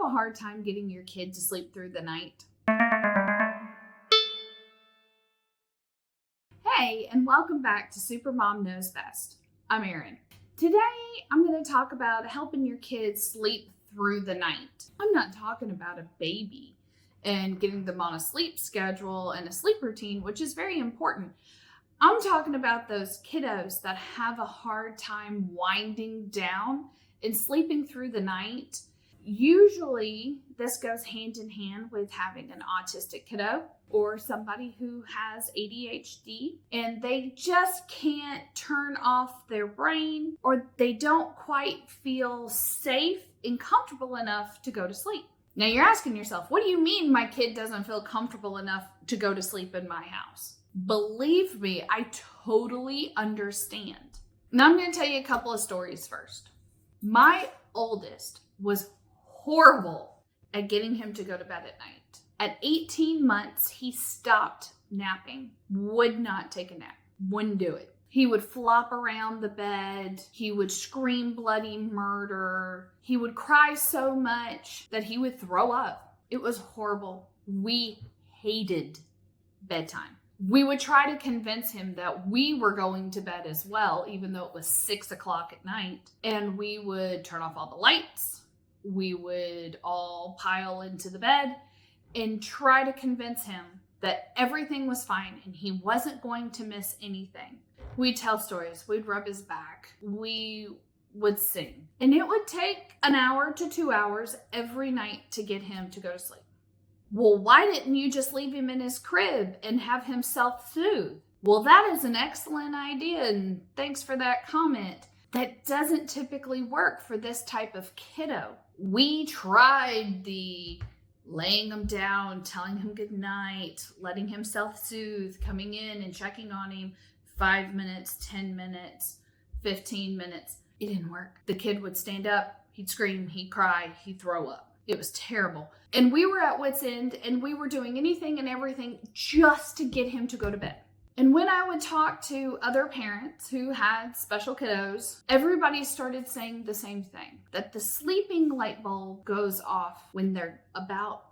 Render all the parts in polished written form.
have a hard time getting your kid to sleep through the night? Hey, and welcome back to Super Mom Knows Best. I'm Erin. Today, I'm going to talk about helping your kids sleep through the night. I'm not talking about a baby and getting them on a sleep schedule and a sleep routine, which is very important. I'm talking about those kiddos that have a hard time winding down and sleeping through the night. Usually, this goes hand in hand with having an autistic kiddo or somebody who has ADHD, and they just can't turn off their brain, or they don't quite feel safe and comfortable enough to go to sleep. Now you're asking yourself, what do you mean my kid doesn't feel comfortable enough to go to sleep in my house? Believe me, I totally understand. Now I'm going to tell you a couple of stories first. My oldest was horrible at getting him to go to bed at night. At 18 months, he stopped napping, would not take a nap, wouldn't do it. He would flop around the bed. He would scream bloody murder. He would cry so much that he would throw up. It was horrible. We hated bedtime. We would try to convince him that we were going to bed as well, even though it was 6 o'clock at night. And we would turn off all the lights. We would all pile into the bed and try to convince him that everything was fine and he wasn't going to miss anything. We'd tell stories. We'd rub his back. We would sing. And it would take an hour to 2 hours every night to get him to go to sleep. Well, why didn't you just leave him in his crib and have him self-soothe? Well, that is an excellent idea, and thanks for that comment. That doesn't typically work for this type of kiddo. We tried the laying him down, telling him good night, letting him self-soothe, coming in and checking on him 5 minutes, 10 minutes, 15 minutes. It didn't work. The kid would stand up, he'd scream, he'd cry, he'd throw up. It was terrible. And we were at wit's end, and we were doing anything and everything just to get him to go to bed. And when I would talk to other parents who had special kiddos, everybody started saying the same thing, that the sleeping light bulb goes off when they're about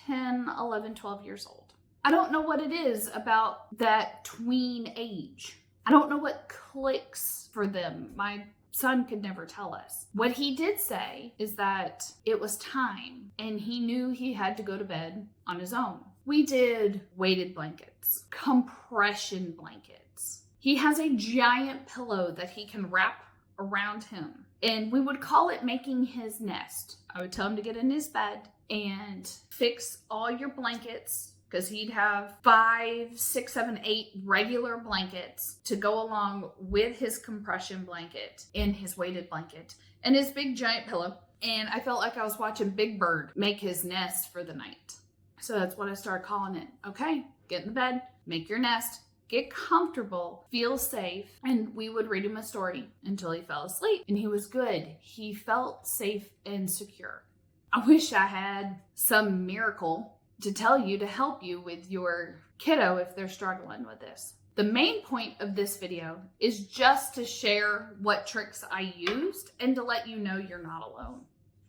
10, 11, 12 years old. I don't know what it is about that tween age. I don't know what clicks for them. My son could never tell us. What he did say is that it was time and he knew he had to go to bed on his own. We did weighted blankets, compression blankets. He has a giant pillow that he can wrap around him, and we would call it making his nest. I would tell him to get in his bed and fix all your blankets, because he'd have 5, 6, 7, 8 regular blankets to go along with his compression blanket and his weighted blanket and his big giant pillow. And I felt like I was watching Big Bird make his nest for the night. So that's what I started calling it. Okay, get in the bed, make your nest, get comfortable, feel safe. And we would read him a story until he fell asleep. And he was good. He felt safe and secure. I wish I had some miracle to tell you to help you with your kiddo if they're struggling with this. The main point of this video is just to share what tricks I used and to let you know you're not alone.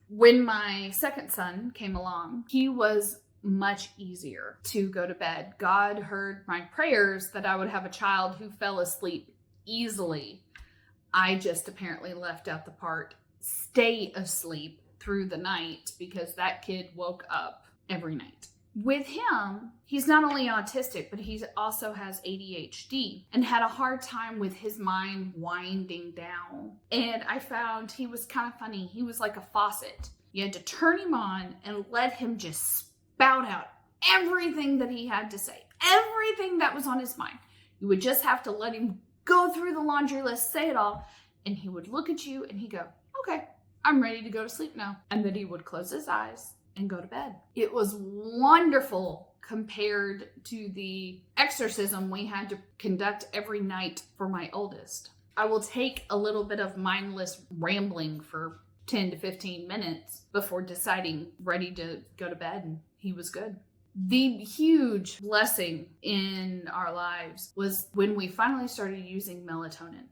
When my second son came along, he was much easier to go to bed. God heard my prayers that I would have a child who fell asleep easily. I just apparently left out the part, stay asleep through the night, because that kid woke up every night. With him, he's not only autistic, but he also has ADHD and had a hard time with his mind winding down. And I found he was kind of funny. He was like a faucet. You had to turn him on and let him just spout out everything that he had to say, everything that was on his mind. You would just have to let him go through the laundry list, say it all, and he would look at you and he'd go, okay, I'm ready to go to sleep now. And then he would close his eyes and go to bed. It was wonderful compared to the exorcism we had to conduct every night for my oldest. I will take a little bit of mindless rambling for 10 to 15 minutes before deciding ready to go to bed, and he was good. The huge blessing in our lives was when we finally started using melatonin.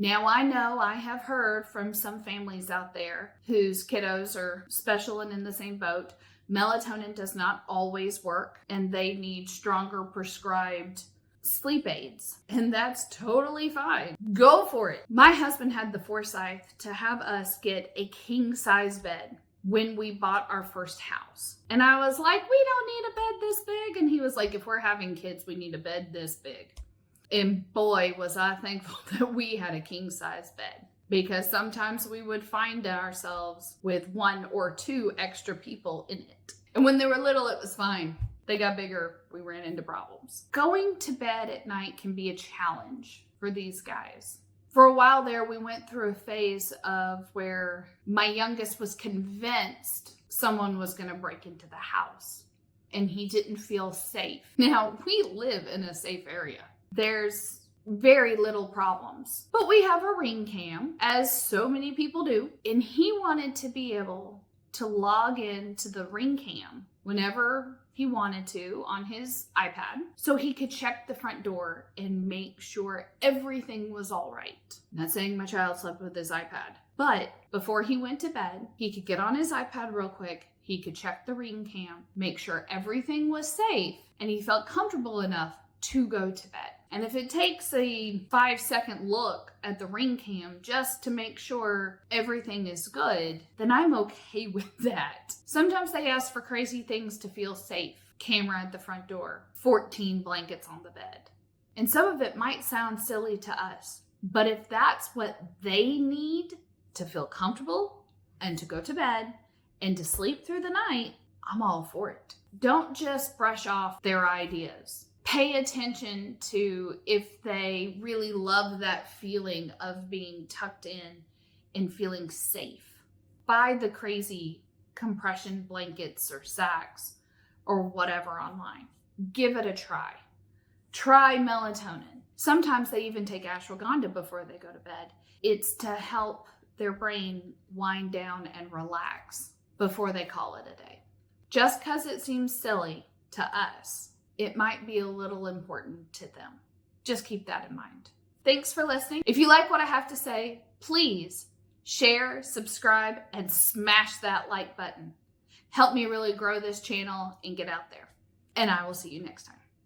Now, I know I have heard from some families out there whose kiddos are special and in the same boat. Melatonin does not always work, and they need stronger prescribed sleep aids, and that's totally fine. Go for it. My husband had the foresight to have us get a king-size bed when we bought our first house. And I was like, we don't need a bed this big. And he was like, if we're having kids, we need a bed this big. And boy, was I thankful that we had a king-size bed, because sometimes we would find ourselves with 1 or 2 extra people in it. And when they were little, it was fine. They got bigger, we ran into problems. Going to bed at night can be a challenge for these guys. For a while there, we went through a phase of where my youngest was convinced someone was going to break into the house, and he didn't feel safe. Now, we live in a safe area. There's very little problems, but we have a Ring Cam, as so many people do, and he wanted to be able to log into the Ring Cam whenever he wanted to on his iPad, so he could check the front door and make sure everything was all right. Not saying my child slept with his iPad, but before he went to bed, he could get on his iPad real quick, he could check the Ring Cam, make sure everything was safe, and he felt comfortable enough to go to bed. And if it takes a 5-second look at the Ring Cam just to make sure everything is good, then I'm okay with that. Sometimes they ask for crazy things to feel safe. Camera at the front door, 14 blankets on the bed. And some of it might sound silly to us, but if that's what they need to feel comfortable and to go to bed and to sleep through the night, I'm all for it. Don't just brush off their ideas. Pay attention to if they really love that feeling of being tucked in and feeling safe. Buy the crazy compression blankets or sacks or whatever online. Give it a try. Try melatonin. Sometimes they even take ashwagandha before they go to bed. It's to help their brain wind down and relax before they call it a day. Just because it seems silly to us, it might be a little important to them. Just keep that in mind. Thanks for listening. If you like what I have to say, please share, subscribe, and smash that like button. Help me really grow this channel and get out there. And I will see you next time.